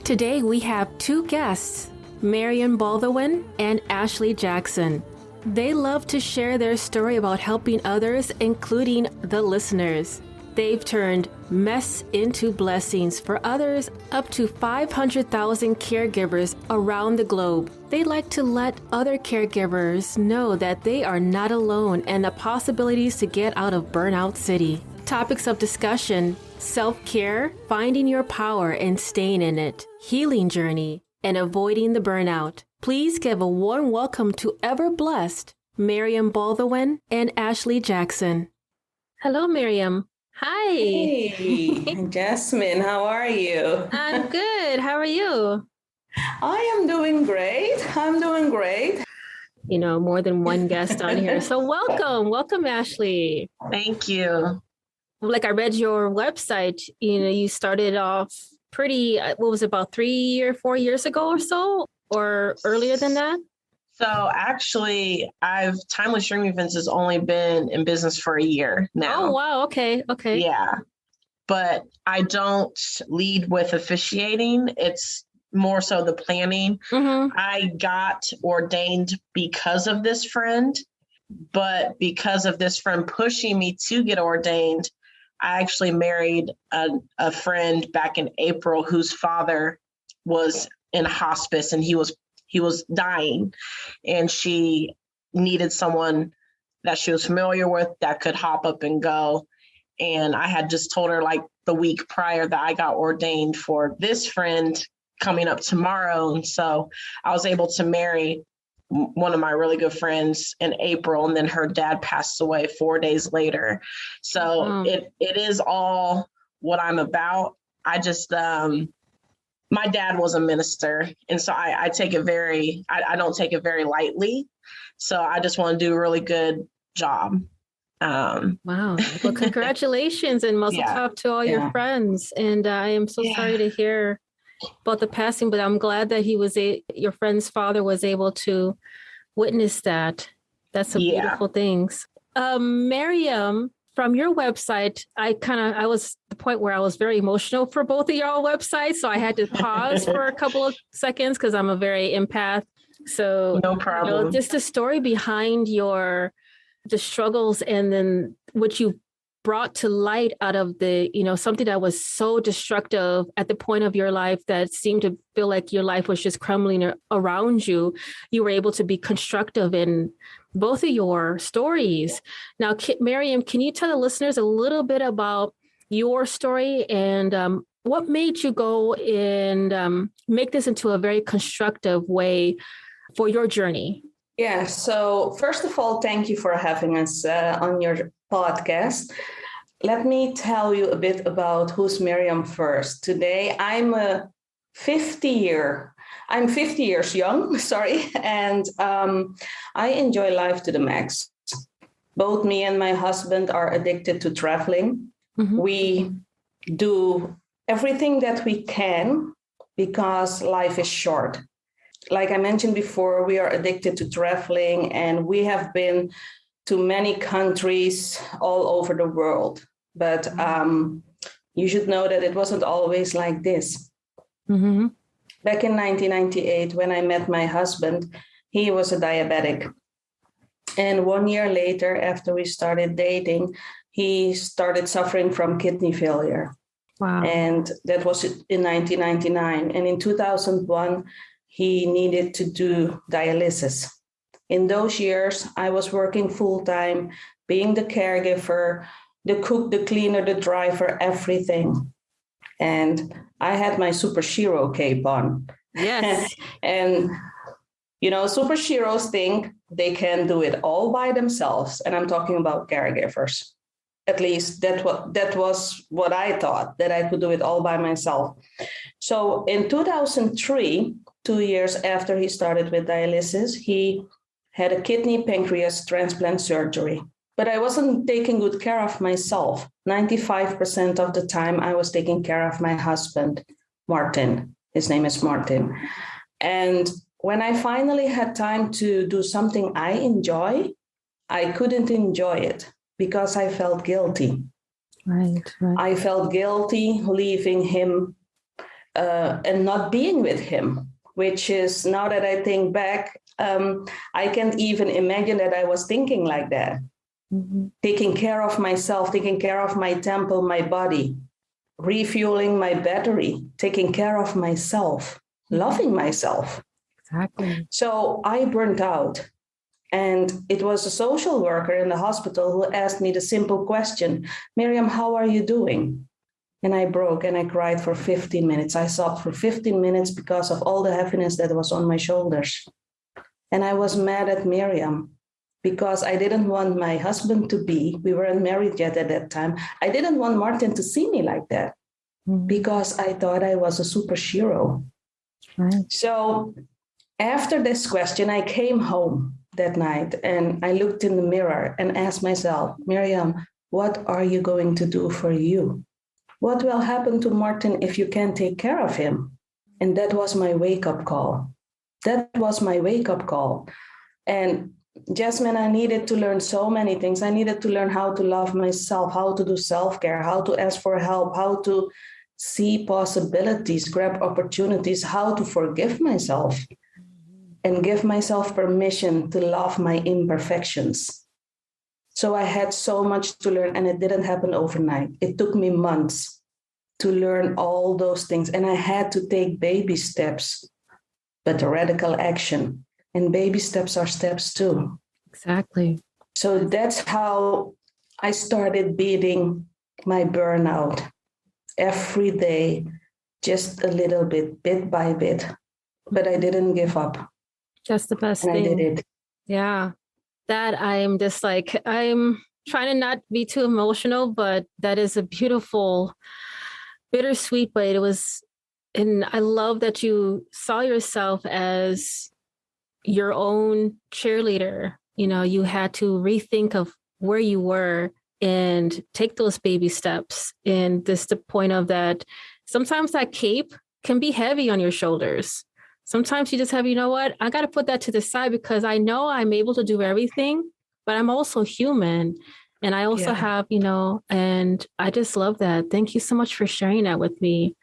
Today we have two guests, Meriam Boldewijn and Ashley Jackson. They love to share their story about helping others, including the listeners. They've turned mess into blessings for others, up to 500,000 caregivers around the globe. They like to let other caregivers know that they are not alone and the possibilities to get out of Burnout City. Topics of discussion: self-care, finding your power and staying in it, healing journey, and avoiding the burnout. Please give a warm welcome to ever-blessed Meriam Boldewijn and Ashley Jackson. Hello, Meriam. Hi. Hey, Jasmine, how are you? I'm good. How are you? I am doing great. You know, more than one guest on here. So welcome, Ashley. Thank you. Like I read your website, you started off pretty, what was it, about 3 or 4 years ago or so, or earlier than that? So actually, Timeless Dream Events has only been in business for a year now. Oh, wow. Okay. Yeah. But I don't lead with officiating. It's more so the planning. Mm-hmm. I got ordained because of this friend, but because of this friend pushing me to get ordained, I actually married a friend back in April whose father was in hospice and he was dying, and she needed someone that she was familiar with that could hop up and go. And I had just told her like the week prior that I got ordained for this friend coming up tomorrow. And so I was able to marry one of my really good friends in April, and then her dad passed away 4 days later. So it is all what I'm about. I just, my dad was a minister, and so I take it I don't take it very lightly. So I just want to do a really good job. Wow. Well, congratulations and muzzle top to all your friends. And I am so sorry to hear about the passing, but I'm glad that your friend's father was able to witness that. That's some beautiful things. Meriam, from your website, I was at the point where I was very emotional for both of y'all websites. So I had to pause for a couple of seconds because I'm a very empath. So no problem. Just the story behind the struggles and then what you brought to light out of something that was so destructive at the point of your life that seemed to feel like your life was just crumbling around you. You were able to be constructive in both of your stories. Now, Meriam, can you tell the listeners a little bit about your story and what made you go and make this into a very constructive way for your journey? Yeah. So first of all, thank you for having us on your podcast. Let me tell you a bit about who's Meriam first. Today, I'm 50 years young, and I enjoy life to the max. Both me and my husband are addicted to traveling. Mm-hmm. We do everything that we can because life is short. Like I mentioned before, we are addicted to traveling, and we have been to many countries all over the world. But you should know that it wasn't always like this. Mm-hmm. Back in 1998, when I met my husband, he was a diabetic. And 1 year later, after we started dating, he started suffering from kidney failure. Wow. And that was in 1999. And in 2001, he needed to do dialysis. In those years, I was working full-time, being the caregiver, the cook, the cleaner, the driver, everything. And I had my superhero cape on. Yes. And, superheroes think they can do it all by themselves. And I'm talking about caregivers. At least that was what I thought, that I could do it all by myself. So in 2003, 2 years after he started with dialysis, he had a kidney pancreas transplant surgery. But I wasn't taking good care of myself. 95% of the time I was taking care of my husband, Martin. His name is Martin. And when I finally had time to do something I enjoy, I couldn't enjoy it because I felt guilty. Right. I felt guilty leaving him and not being with him, which is, now that I think back, I can't even imagine that I was thinking like that. Mm-hmm. Taking care of myself, taking care of my temple, my body, refueling my battery, taking care of myself, loving myself. Exactly. So I burnt out. And it was a social worker in the hospital who asked me the simple question, Meriam, how are you doing? And I broke and I cried for 15 minutes. I sobbed for 15 minutes because of all the heaviness that was on my shoulders. And I was mad at Meriam because I didn't want my husband to be, we weren't married yet at that time. I didn't want Martin to see me like that because I thought I was a superhero. Right. So after this question, I came home that night and I looked in the mirror and asked myself, Meriam, what are you going to do for you? What will happen to Martin if you can't take care of him? And that was my wake-up call. That was my wake-up call. And Jasmine, I needed to learn so many things. I needed to learn how to love myself, how to do self-care, how to ask for help, how to see possibilities, grab opportunities, how to forgive myself and give myself permission to love my imperfections. So I had so much to learn, and it didn't happen overnight. It took me months to learn all those things, and I had to take baby steps, but radical action. And baby steps are steps too. Exactly. So that's how I started beating my burnout every day, just a little bit by bit. But I didn't give up. That's the best and thing. I did it. Yeah. That I'm just like, I'm trying to not be too emotional, but that is a beautiful, bittersweet way. It was, and I love that you saw yourself as your own cheerleader. You know, you had to rethink of where you were and take those baby steps. And this the point of that. Sometimes that cape can be heavy on your shoulders. Sometimes you just have, you know what, I got to put that to the side because I know I'm able to do everything, but I'm also human. And I also have, you know, and I just love that. Thank you so much for sharing that with me.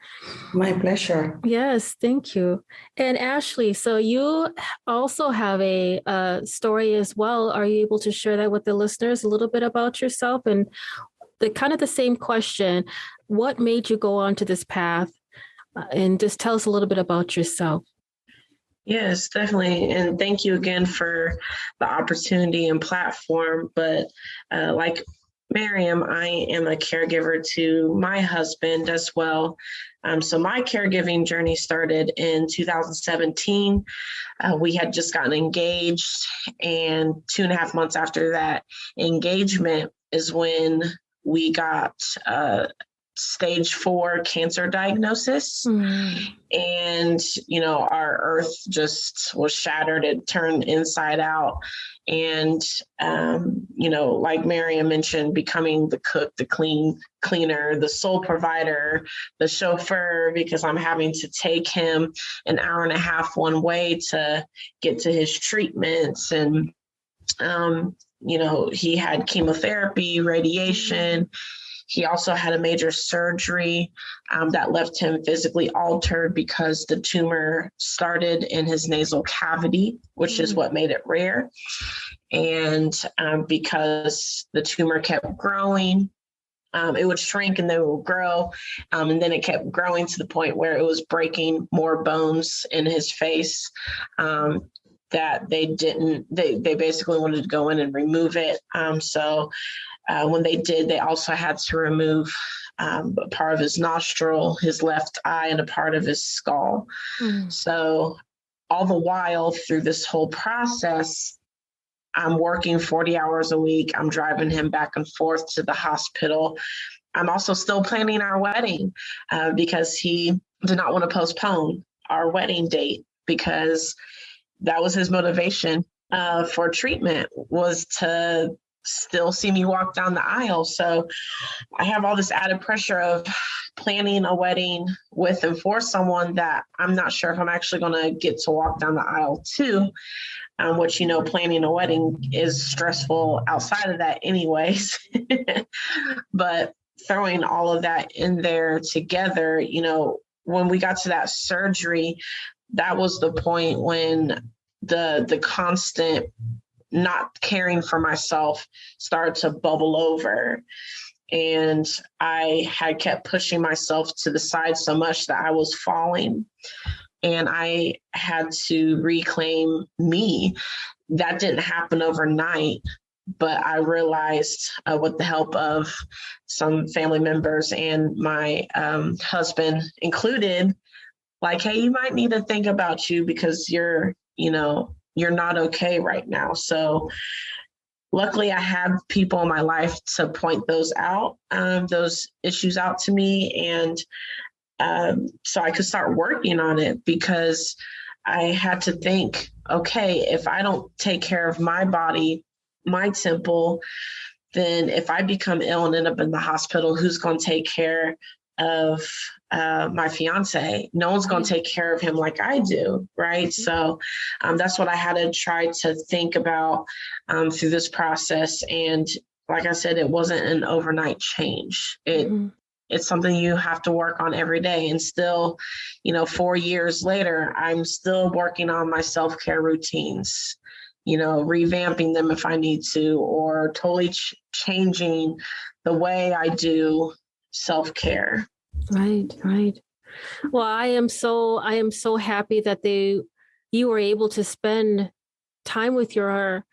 My pleasure. Yes, thank you. And Ashley, so you also have a story as well. Are you able to share that with the listeners, a little bit about yourself? And the kind of the same question, what made you go onto this path? And just tell us a little bit about yourself. Yes, definitely. And thank you again for the opportunity and platform. But like Meriam, I am a caregiver to my husband as well. So my caregiving journey started in 2017. We had just gotten engaged, and 2.5 months after that engagement is when we got stage 4 cancer diagnosis. And, you know, our earth just was shattered. It turned inside out. And, you know, like Meriam mentioned, becoming the cook, the cleaner, the sole provider, the chauffeur, because I'm having to take him an hour and a half one way to get to his treatments. And, you know, he had chemotherapy, radiation. He also had a major surgery that left him physically altered because the tumor started in his nasal cavity, which is what made it rare. And because the tumor kept growing, it would shrink and then it would grow. And then it kept growing to the point where it was breaking more bones in his face. That they basically wanted to go in and remove it. So when they did, they also had to remove a part of his nostril, his left eye, and a part of his skull. So all the while through this whole process, I'm working 40 hours a week. I'm driving him back and forth to the hospital. I'm also still planning our wedding because he did not want to postpone our wedding date, because that was his motivation for treatment, was to still see me walk down the aisle. So I have all this added pressure of planning a wedding with and for someone that I'm not sure if I'm actually going to get to walk down the aisle to, which, you know, planning a wedding is stressful outside of that anyways. But throwing all of that in there together, you know, when we got to that surgery, that was the point when the constant not caring for myself started to bubble over. And I had kept pushing myself to the side so much that I was falling. And I had to reclaim me. That didn't happen overnight, but I realized with the help of some family members and my husband included, like, hey, you might need to think about you because you're not okay right now. So luckily I had people in my life to point those issues out to me. And so I could start working on it, because I had to think, okay, if I don't take care of my body, my temple, then if I become ill and end up in the hospital, who's going to take care of my fiance? No one's going to take care of him like I do, right? So that's what I had to try to think about through this process. And like I said, it wasn't an overnight change. It's something you have to work on every day. And still, 4 years later, I'm still working on my self-care routines, revamping them if I need to, or totally changing the way I do self-care. Right. Well, I am so happy that you were able to spend time with your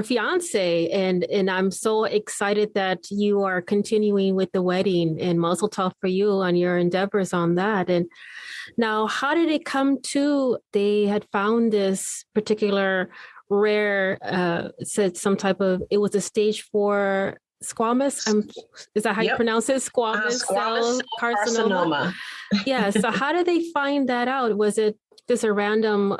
fiance, and I'm so excited that you are continuing with the wedding, and mazel tov for you on your endeavors on that. And now, how did it come to they had found this particular rare, said some type of, it was a stage 4 squamous. Is that how you pronounce it? Squamous cell carcinoma. Yeah. So how did they find that out? Was it just a random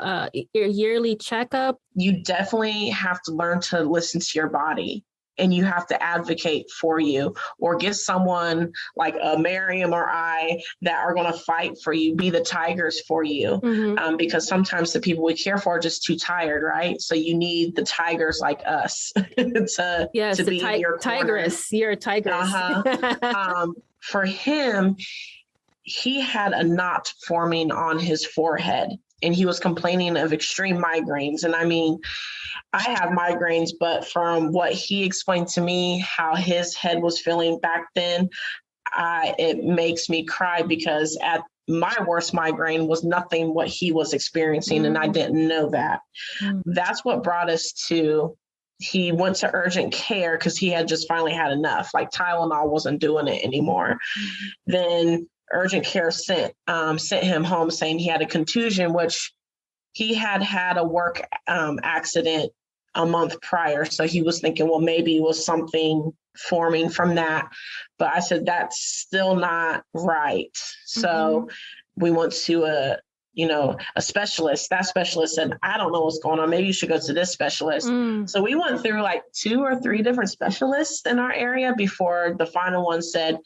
yearly checkup? You definitely have to learn to listen to your body, and you have to advocate for you, or get someone like a Meriam or I that are going to fight for you, be the tigers for you. Because sometimes the people we care for are just too tired, right? So you need the tigers like us to be in your tigress. You're a tigress. For him, he had a knot forming on his forehead, and he was complaining of extreme migraines. And I mean, I have migraines, but from what he explained to me, how his head was feeling back then, it makes me cry, because at my worst migraine was nothing what he was experiencing, and I didn't know that. That's what brought us to, he went to urgent care because he had just finally had enough. Like Tylenol wasn't doing it anymore. Then urgent care sent him home saying he had a contusion, which he had a work accident a month prior. So he was thinking, well, maybe it was something forming from that. But I said, that's still not right. So we went to a specialist. That specialist said, I don't know what's going on. Maybe you should go to this specialist. So we went through like 2 or 3 different specialists in our area before the final one said,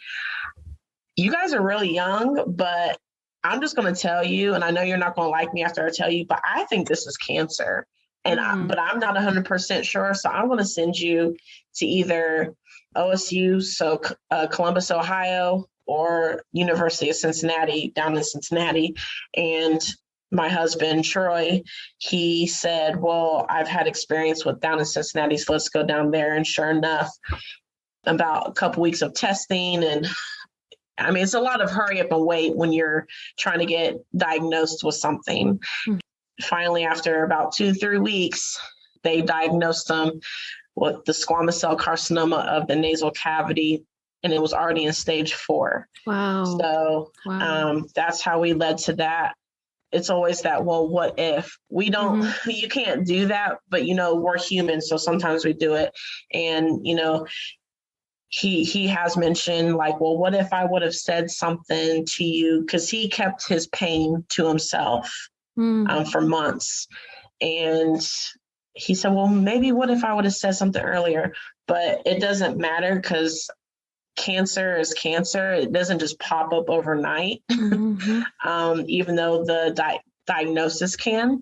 you guys are really young, but I'm just going to tell you, and I know you're not going to like me after I tell you, but I think this is cancer. And but I'm not 100% sure. So I'm going to send you to either OSU, so Columbus, Ohio, or University of Cincinnati, down in Cincinnati. And my husband, Troy, he said, well, I've had experience with down in Cincinnati, so let's go down there. And sure enough, about a couple weeks of testing, and I mean, it's a lot of hurry up and wait when you're trying to get diagnosed with something. Finally, after about 2-3 weeks, they diagnosed him with the squamous cell carcinoma of the nasal cavity, and it was already in stage 4. Wow. So that's how we led to that. It's always that, well, what if? We don't, you can't do that, but, we're human, so sometimes we do it. And, he has mentioned like, well, what if I would have said something to you? Because he kept his pain to himself for months. And he said, well, maybe what if I would have said something earlier? But it doesn't matter, because cancer is cancer. It doesn't just pop up overnight, even though the diagnosis can.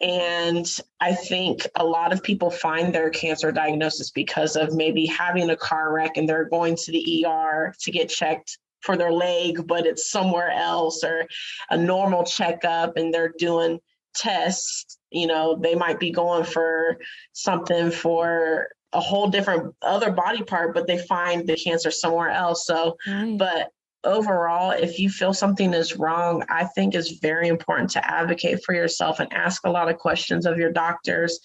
And I think a lot of people find their cancer diagnosis because of maybe having a car wreck and they're going to the ER to get checked for their leg, but it's somewhere else, or a normal checkup and they're doing tests. They might be going for something for a whole different other body part, but they find the cancer somewhere else. So, but overall, if you feel something is wrong, I think it's very important to advocate for yourself and ask a lot of questions of your doctors.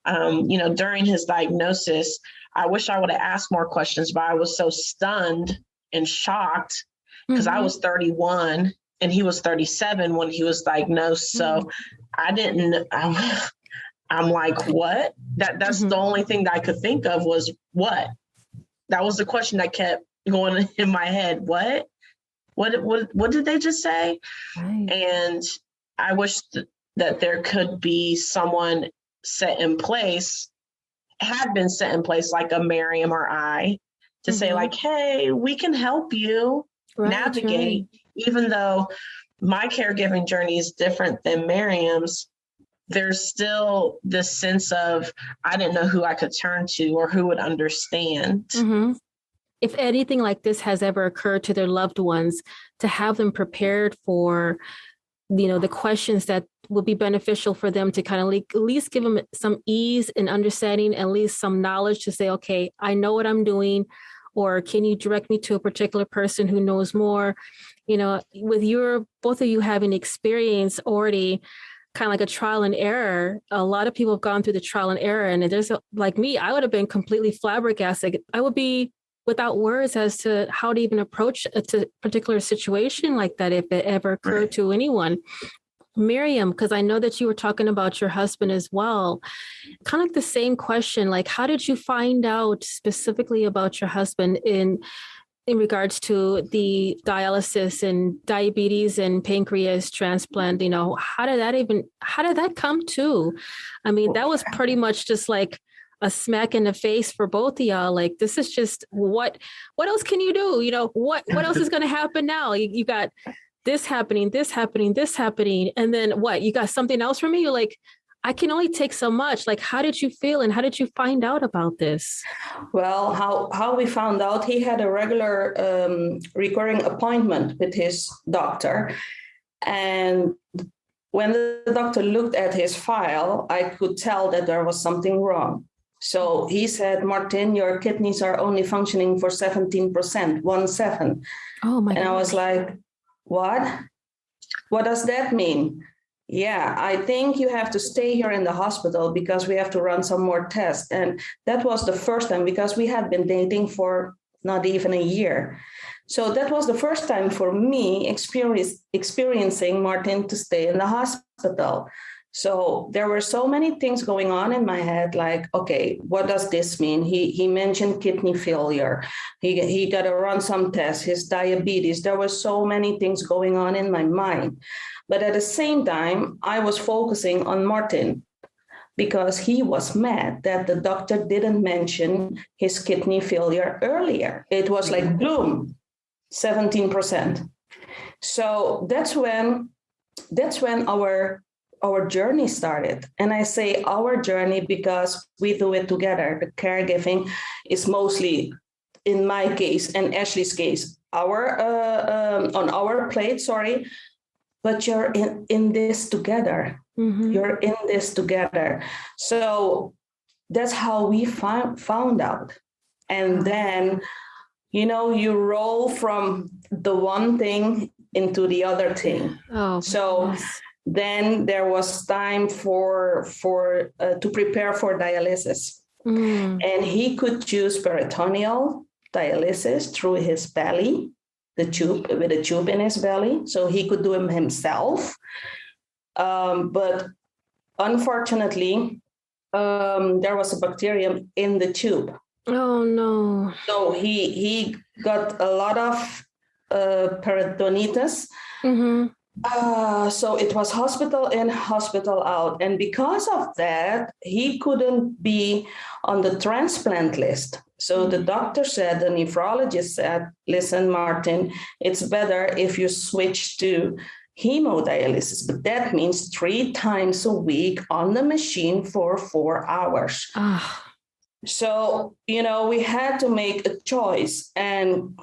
During his diagnosis, I wish I would have asked more questions, but I was so stunned and shocked because I was 31 and he was 37 when he was diagnosed. So I'm like, what? That's the only thing that I could think of was what? That was the question that kept going in my head. What did they just say? Right. And I wish that there could be someone had been set in place like a Meriam or I to say like, hey, we can help you navigate, even though my caregiving journey is different than Meriam's. There's still this sense of, I didn't know who I could turn to or who would understand. Mm-hmm. If anything like this has ever occurred to their loved ones, to have them prepared for, the questions that will be beneficial for them to kind of at least give them some ease and understanding, at least some knowledge to say, okay, I know what I'm doing, or can you direct me to a particular person who knows more? With both of you having experience already, kind of like a trial and error. A lot of people have gone through the trial and error, and like me, I would have been completely flabbergasted. I would be without words as to how to even approach a particular situation like that if it ever occurred to anyone. Meriam, because I know that you were talking about your husband as well, kind of like the same question, like how did you find out specifically about your husband in regards to the dialysis and diabetes and pancreas transplant? How did that come to? I mean, that was pretty much just like a smack in the face for both of y'all. Like, this is just what else can you do? What else is going to happen now? You got this happening. And then what, you got something else for me? You're like, I can only take so much. Like, how did you feel? And how did you find out about this? Well, how we found out, he had a regular recurring appointment with his doctor. And when the doctor looked at his file, I could tell that there was something wrong. So he said, Martin, your kidneys are only functioning for 17%, 17. Oh my God. And I was like, what? What does that mean? Yeah, I think you have to stay here in the hospital because we have to run some more tests. And that was the first time, because we had been dating for not even a year. So that was the first time for me experiencing Martin to stay in the hospital. So there were so many things going on in my head, like, okay, what does this mean? He mentioned kidney failure. He got to run some tests, his diabetes. There were so many things going on in my mind. But at the same time, I was focusing on Martin because he was mad that the doctor didn't mention his kidney failure earlier. It was like, boom, 17%. So that's when our journey started. And I say our journey because we do it together. The caregiving is mostly, in my case and Ashley's case, on our plate, but you're in this together. Mm-hmm. You're in this together. So that's how we found out. And then, you roll from the one thing into the other thing. Oh, so yes. Then there was time for to prepare for dialysis. Mm. And he could choose peritoneal dialysis through his belly, with a tube in his belly. So he could do it himself. But unfortunately, there was a bacterium in the tube. Oh, no. So he got a lot of peritonitis. Mm-hmm. So it was hospital in, hospital out. And because of that, he couldn't be on the transplant list. So the doctor said, the nephrologist said, listen, Martin, it's better if you switch to hemodialysis. But that means 3 times a week on the machine for 4 hours. So, we had to make a choice. And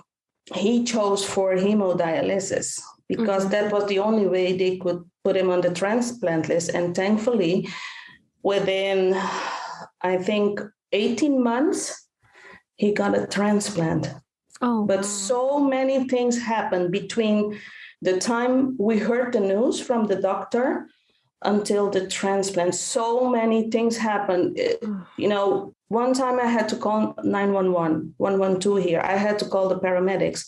he chose for hemodialysis because that was the only way they could put him on the transplant list. And thankfully, within, I think, 18 months, he got a transplant. Oh, but so many things happened between the time we heard the news from the doctor until the transplant. So many things happened. You know, one time I had to call 911, 112 here. I had to call the paramedics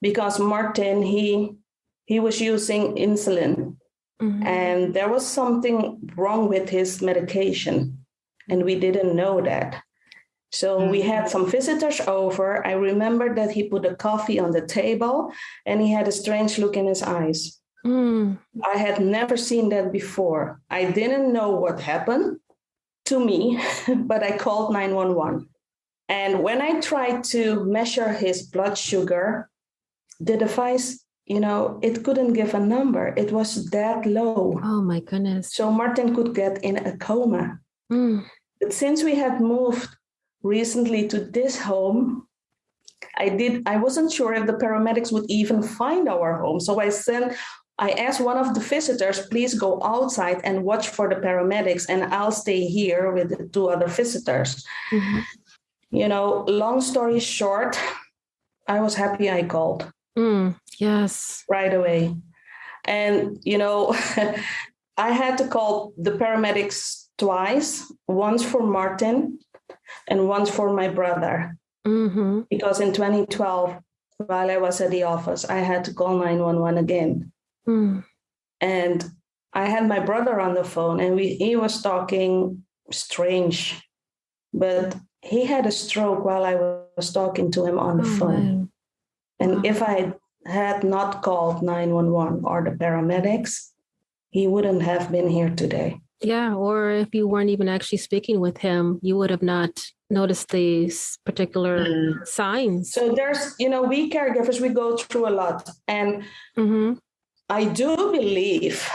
because Martin, he was using insulin and there was something wrong with his medication and we didn't know that. So we had some visitors over. I remember that he put a coffee on the table and he had a strange look in his eyes. I had never seen that before. I didn't know what happened to me, but I called 911. And when I tried to measure his blood sugar, the device, you know, it couldn't give a number. It was that low. Oh, my goodness. So Martin could get in a coma. But since we had moved recently to this home, I wasn't sure if the paramedics would even find our home. So I asked one of the visitors, please go outside and watch for the paramedics and I'll stay here with the two other visitors. You know, long story short, I was happy I called. Yes. Right away. And, you know, I had to call the paramedics twice, once for Martin and once for my brother. Because in 2012, while I was at the office, I had to call 911 again. And I had my brother on the phone and he was talking strange, but he had a stroke while I was talking to him on the phone. And if I had not called 911 or the paramedics, he wouldn't have been here today. Yeah, or if you weren't even actually speaking with him, you would have not noticed these particular signs. So there's, you know, we caregivers, we go through a lot. And I do believe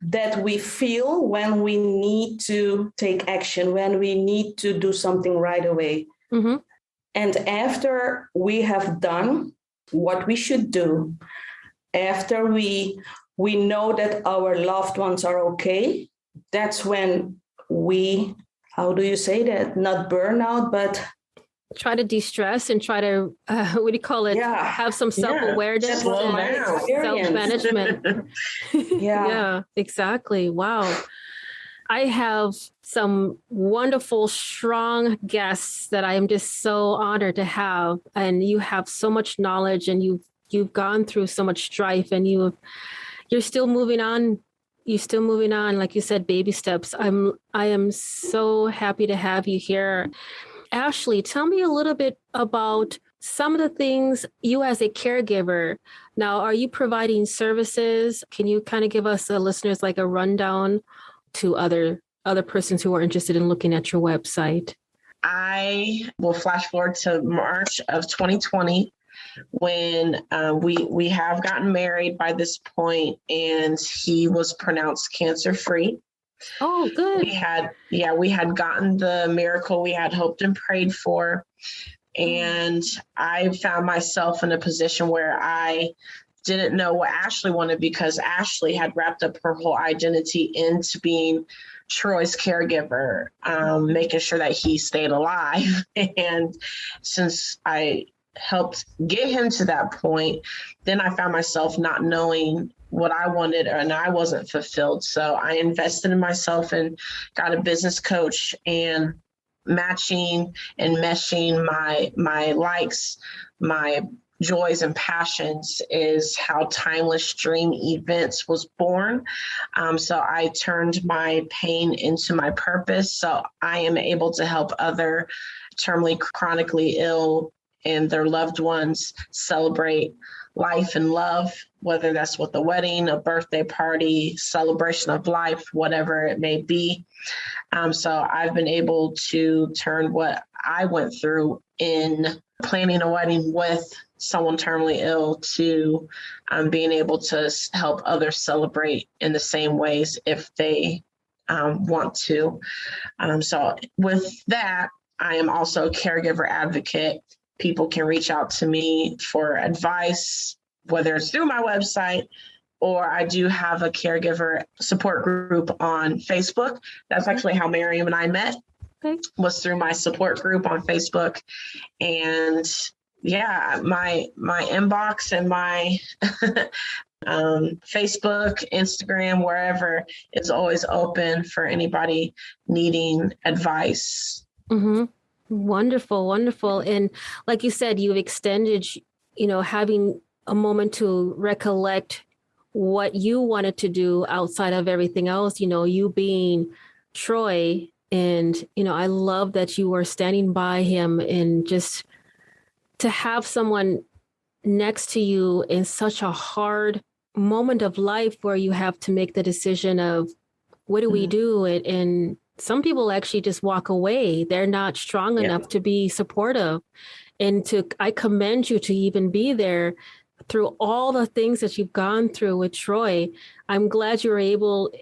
that we feel when we need to take action, when we need to do something right away. And after we have done what we should do, after we know that our loved ones are okay, that's when we, how do you say that? Not burnout, but try to de-stress and try to, what do you call it? Have some self-awareness, self-management. Yeah, exactly. Wow. I have some wonderful, strong guests that I am just so honored to have. And you have so much knowledge and you've gone through so much strife and you're still moving on. You're still moving on. Like you said, baby steps. I am so happy to have you here. Ashley, tell me a little bit about some of the things you as a caregiver. Now, are you providing services? Can you kind of give us, the listeners, like a rundown to other persons who are interested in looking at your website? I will flash forward to March of 2020 when we have gotten married by this point, and he was pronounced cancer-free. Oh, good. We had gotten the miracle we had hoped and prayed for. And I found myself in a position where I didn't know what Ashley wanted because Ashley had wrapped up her whole identity into being Troy's caregiver, making sure that he stayed alive. And since I helped get him to that point, then I found myself not knowing what I wanted and I wasn't fulfilled. So I invested in myself and got a business coach, and matching and meshing my likes, my joys and passions is how Timeless Dream Events was born. So I turned my pain into my purpose. So I am able to help other terminally chronically ill and their loved ones celebrate life and love, whether that's with a wedding, a birthday party, celebration of life, whatever it may be. So I've been able to turn what I went through in planning a wedding with someone terminally ill to being able to help others celebrate in the same ways if they want to. So with that, I am also a caregiver advocate. people can reach out to me for advice, whether it's through my website, or I do have a caregiver support group on Facebook. That's actually how Meriam and I met, was through my support group on Facebook. And yeah, my inbox and my Facebook, Instagram, wherever is always open for anybody needing advice. Mm-hmm. Wonderful, wonderful. And like you said, you've extended, having a moment to recollect what you wanted to do outside of everything else, you being Troy. And, I love that you were standing by him, and just to have someone next to you in such a hard moment of life where you have to make the decision of what do we do? And some people actually just walk away. They're not strong enough to be supportive. And I commend you to even be there through all the things that you've gone through with Troy. I'm glad you were able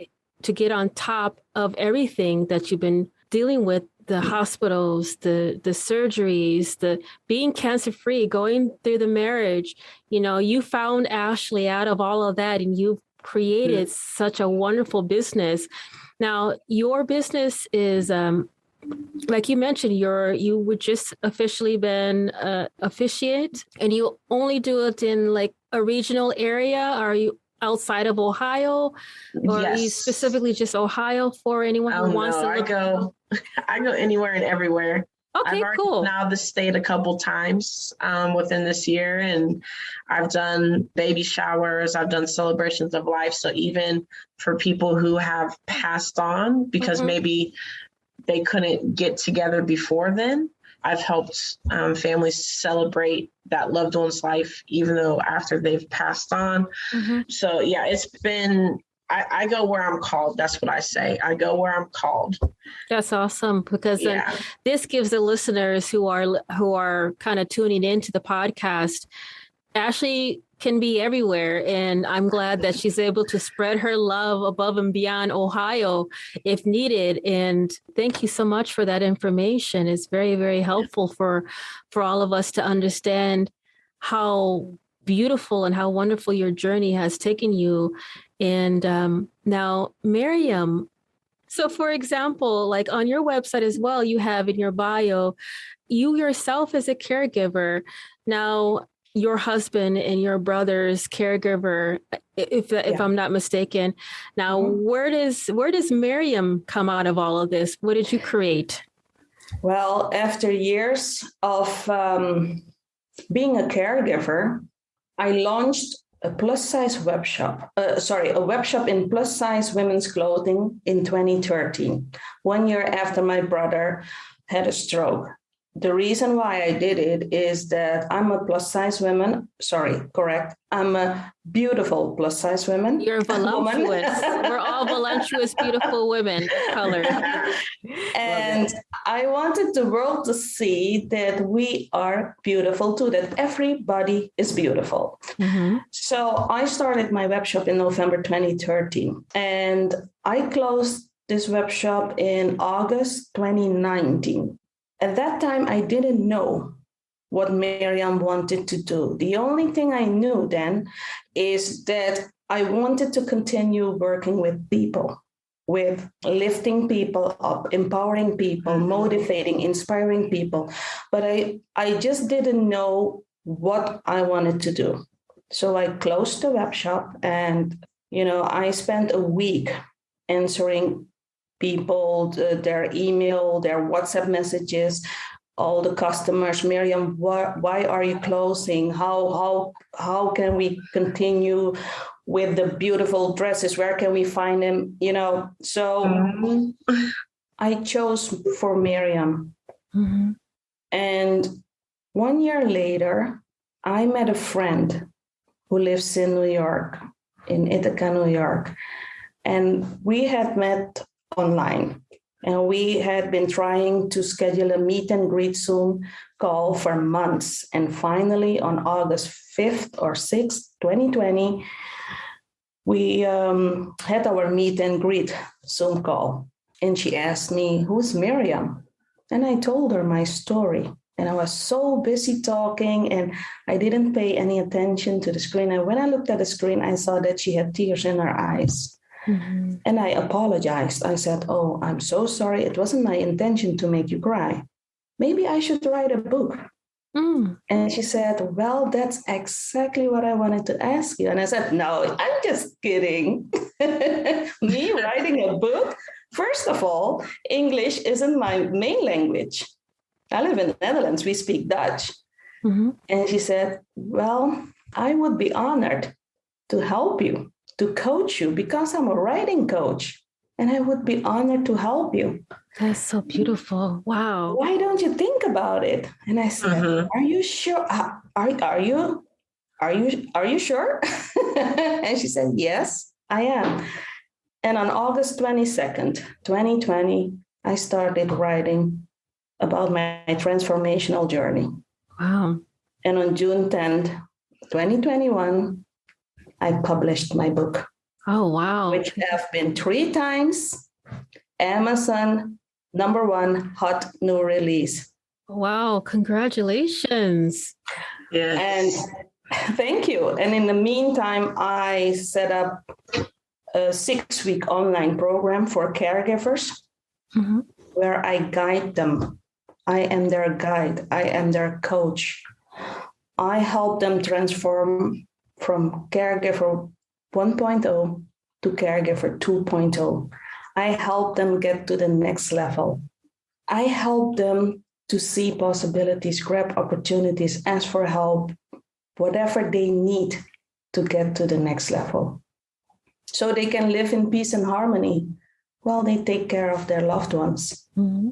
to get on top of everything that you've been dealing with, the hospitals, the surgeries, the being cancer-free, going through the marriage. You found Ashley out of all of that, and you've created such a wonderful business. Now, your business is, like you mentioned, you would just officially been officiate, and you only do it in like a regional area. Are you outside of Ohio, or are you specifically just Ohio for anyone who wants to look? I go anywhere and everywhere. Okay, I've already cool. been out of the state a couple times within this year, and I've done baby showers. I've done celebrations of life. So even for people who have passed on because maybe they couldn't get together before then, I've helped families celebrate that loved one's life, even though after they've passed on. So yeah, it's been, I go where I'm called. That's what I say. I go where I'm called. That's awesome, because this gives the listeners who are kind of tuning into the podcast, Ashley can be everywhere. And I'm glad that she's able to spread her love above and beyond Ohio if needed. And thank you so much for that information. It's very, very helpful for all of us to understand how beautiful and how wonderful your journey has taken you. And now, Meriam, so for example, like on your website as well, you have in your bio, you yourself as a caregiver. Now, your husband and your brother's caregiver, if I'm not mistaken. Now, where does Meriam come out of all of this? What did you create? Well, after years of being a caregiver, I launched a plus-size web shop. A web shop in plus-size women's clothing in 2013, 1 year after my brother had a stroke. The reason why I did it is that I'm a plus-size woman. I'm a beautiful plus-size woman. You're voluptuous. We're all voluptuous, beautiful women of color. And I wanted the world to see that we are beautiful too, that everybody is beautiful. So I started my web shop in November 2013, and I closed this web shop in August 2019. At that time, I didn't know what Meriam wanted to do. The only thing I knew then is that I wanted to continue working with people, with lifting people up, empowering people, motivating, inspiring people. But I just didn't know what I wanted to do. So I closed the web shop, and, I spent a week answering people, their email, their WhatsApp messages, all the customers. Meriam, why are you closing? How can we continue with the beautiful dresses? Where can we find them? So I chose for Meriam. And 1 year later, I met a friend who lives in New York, in Ithaca, New York. And we had met online, and we had been trying to schedule a meet and greet Zoom call for months. And finally, on August 5th or 6th, 2020, we had our meet and greet Zoom call. And she asked me, "Who's Meriam?" And I told her my story. And I was so busy talking and I didn't pay any attention to the screen. And when I looked at the screen, I saw that she had tears in her eyes. Mm-hmm. And I apologized. I said, "Oh, I'm so sorry. It wasn't my intention to make you cry. Maybe I should write a book." Mm. And she said, "Well, that's exactly what I wanted to ask you." And I said, "No, I'm just kidding." Me writing a book? First of all, English isn't my main language. I live in the Netherlands. We speak Dutch. Mm-hmm. And she said, "Well, I would be honored to help you, to coach you, because I'm a writing coach. And I would be honored to help you." That's so beautiful. Wow. "Why don't you think about it?" And I said, mm-hmm. "Are you sure? Are you sure?" And she said, "Yes, I am." And on August 22nd, 2020, I started writing about my transformational journey. Wow. And on June 10th, 2021, I published my book. Oh, wow. Which have been 3 times Amazon #1 hot new release. Wow, congratulations. Yes. And thank you. And in the meantime, I set up a 6-week online program for caregivers, mm-hmm. where I guide them. I am their guide. I am their coach. I help them transform from caregiver 1.0 to caregiver 2.0. I help them get to the next level. I help them to see possibilities, grab opportunities, ask for help, whatever they need to get to the next level, so they can live in peace and harmony while they take care of their loved ones. Mm-hmm.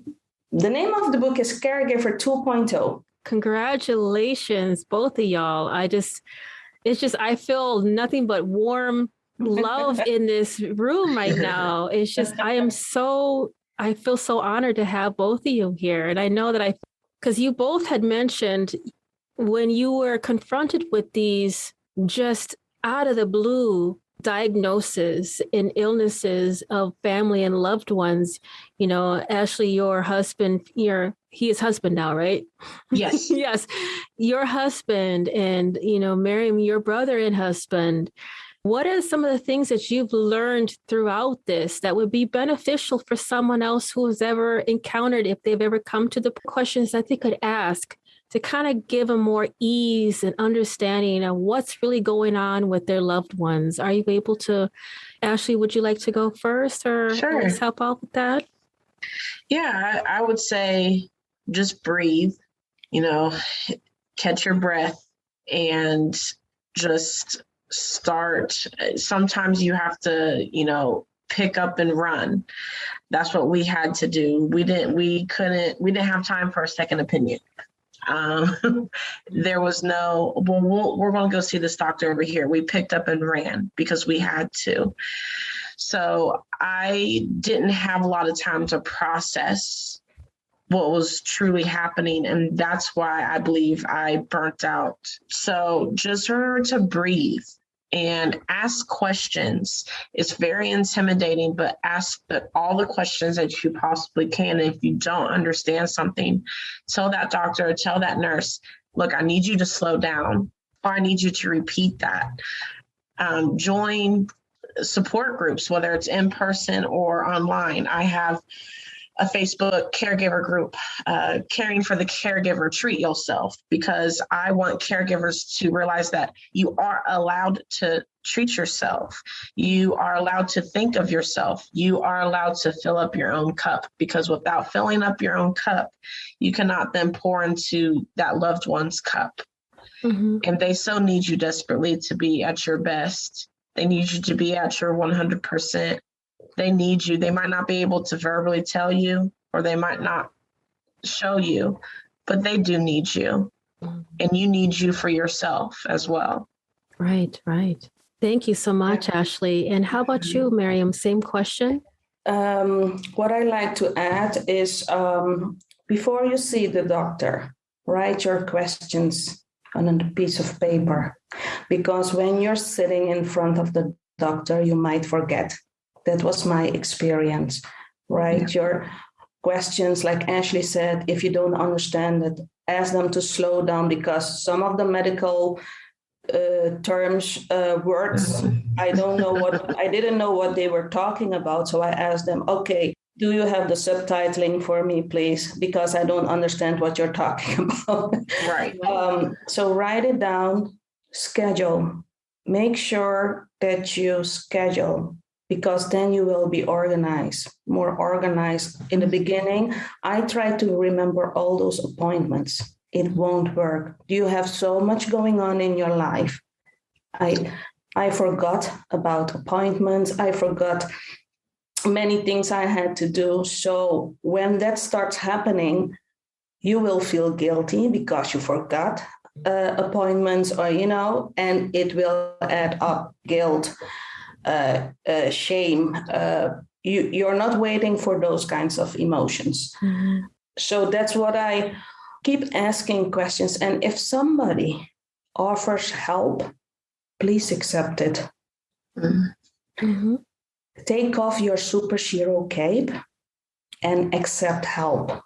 The name of the book is Caregiver 2.0. Congratulations, both of y'all. I feel nothing but warm love in this room right now. It's just, I feel so honored to have both of you here. And I know that because you both had mentioned when you were confronted with these just out of the blue diagnoses and illnesses of family and loved ones, Ashley, your husband, he is husband now, right? Yes. Yes. Your husband and, Meriam, your brother and husband. What are some of the things that you've learned throughout this that would be beneficial for someone else who has ever encountered, if they've ever come to the questions that they could ask, to kind of give them more ease and understanding of what's really going on with their loved ones? Are you able to, Ashley, would you like to go first or Sure. Let's help out with that? Yeah, I would say just breathe, catch your breath and just start. Sometimes you have to, pick up and run. That's what we had to do. We didn't have time for a second opinion. There was no, we're going to go see this doctor over here. We picked up and ran because we had to. So I didn't have a lot of time to process what was truly happening. And that's why I believe I burnt out. So just remember to breathe and ask questions. It's very intimidating, but ask all the questions that you possibly can. And if you don't understand something, tell that doctor, or tell that nurse, look, I need you to slow down, or I need you to repeat that. Join support groups, whether it's in person or online. I have a Facebook caregiver group, Caring for the Caregiver, Treat Yourself, because I want caregivers to realize that you are allowed to treat yourself. You are allowed to think of yourself. You are allowed to fill up your own cup, because without filling up your own cup, you cannot then pour into that loved one's cup. Mm-hmm. And they so need you desperately to be at your best. They need you to be at your 100%. They need you. They might not be able to verbally tell you, or they might not show you, but they do need you. And you need you for yourself as well. Right, right. Thank you so much, Ashley. And how about you, Meriam? Same question? What I like to add is before you see the doctor, write your questions on a piece of paper, because when you're sitting in front of the doctor, you might forget. That was my experience. Write your questions, like Ashley said. If you don't understand it, ask them to slow down, because some of the medical terms, words, I didn't know what they were talking about. So I asked them, okay, do you have the subtitling for me, please? Because I don't understand what you're talking about. Right. So write it down, schedule. Make sure that you schedule, because then you will be more organized. In the beginning, I tried to remember all those appointments. It won't work. You have so much going on in your life. I forgot about appointments. I forgot many things I had to do. So when that starts happening, you will feel guilty because you forgot appointments, or, and it will add up. Guilt, shame. You're not waiting for those kinds of emotions. Mm-hmm. So that's what I keep asking questions. And if somebody offers help, please accept it. Mm-hmm. Take off your superhero cape and accept help.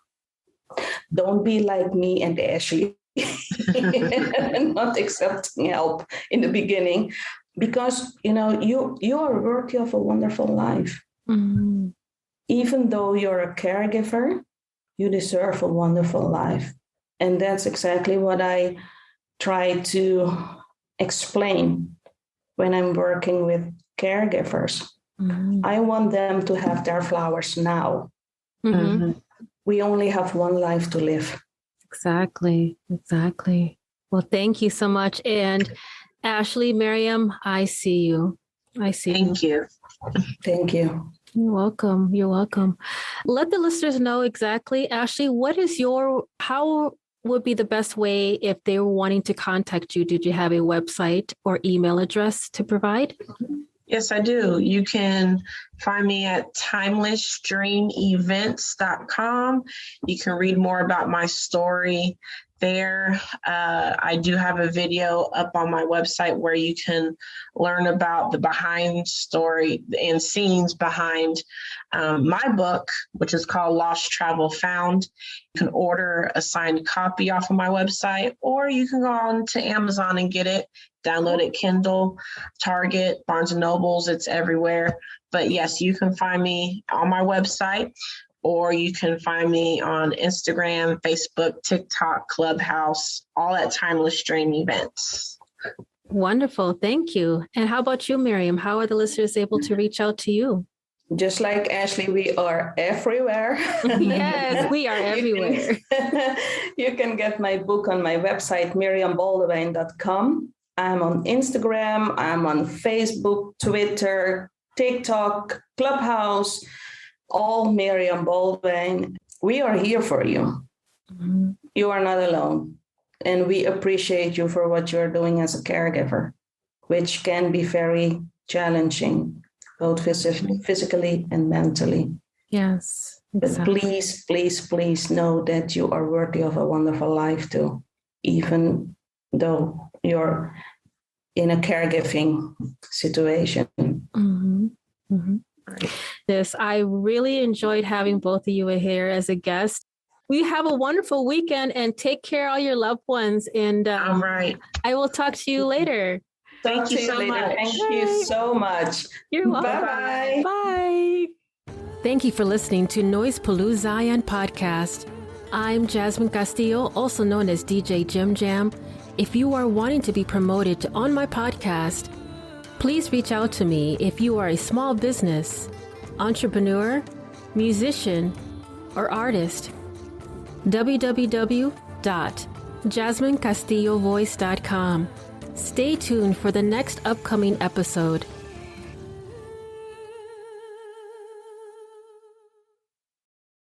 Don't be like me and Ashley, not accepting help in the beginning, because you are worthy of a wonderful life. Mm-hmm. Even though you're a caregiver, you deserve a wonderful life. And that's exactly what I try to explain when I'm working with caregivers. Mm-hmm. I want them to have their flowers now. Mm-hmm. We only have one life to live. Exactly. Well, thank you so much. And Ashley, Meriam, I see you. Thank you. Thank you. You're welcome. Let the listeners know exactly, Ashley, how would be the best way if they were wanting to contact you? Did you have a website or email address to provide? Yes, I do. You can find me at timelessdreamevents.com. You can read more about my story there. I do have a video up on my website where you can learn about the behind story and scenes behind my book, which is called Lost Travel Found. You can order a signed copy off of my website, or you can go on to Amazon and get it, download it, Kindle, Target, Barnes & Nobles, it's everywhere. But yes, you can find me on my website, or you can find me on Instagram, Facebook, TikTok, Clubhouse, all at Timeless Dream Events. Wonderful. Thank you. And how about you, Meriam? How are the listeners able to reach out to you? Just like Ashley, we are everywhere. Yes, we are everywhere. You can get my book on my website, meriamboldewijn.com. I'm on Instagram. I'm on Facebook, Twitter, TikTok, Clubhouse, all Meriam Boldewijn. We are here for you. Mm-hmm. You are not alone. And we appreciate you for what you're doing as a caregiver, which can be very challenging, both physically and mentally. Yes. Exactly. But please know that you are worthy of a wonderful life too, even though you're in a caregiving situation. Mm-hmm. Mm-hmm. Yes, I really enjoyed having both of you here as a guest. We have a wonderful weekend, and take care of all your loved ones. And all right. I will talk to you later. Thank you so much. Thank you so much. You're welcome. Bye-bye. Bye. Thank you for listening to Noise Paloo Zion podcast. I'm Jasmine Castillo, also known as DJ Jim Jam. If you are wanting to be promoted on my podcast, please reach out to me if you are a small business, entrepreneur, musician, or artist. www.jasminecastillovoice.com. Stay tuned for the next upcoming episode.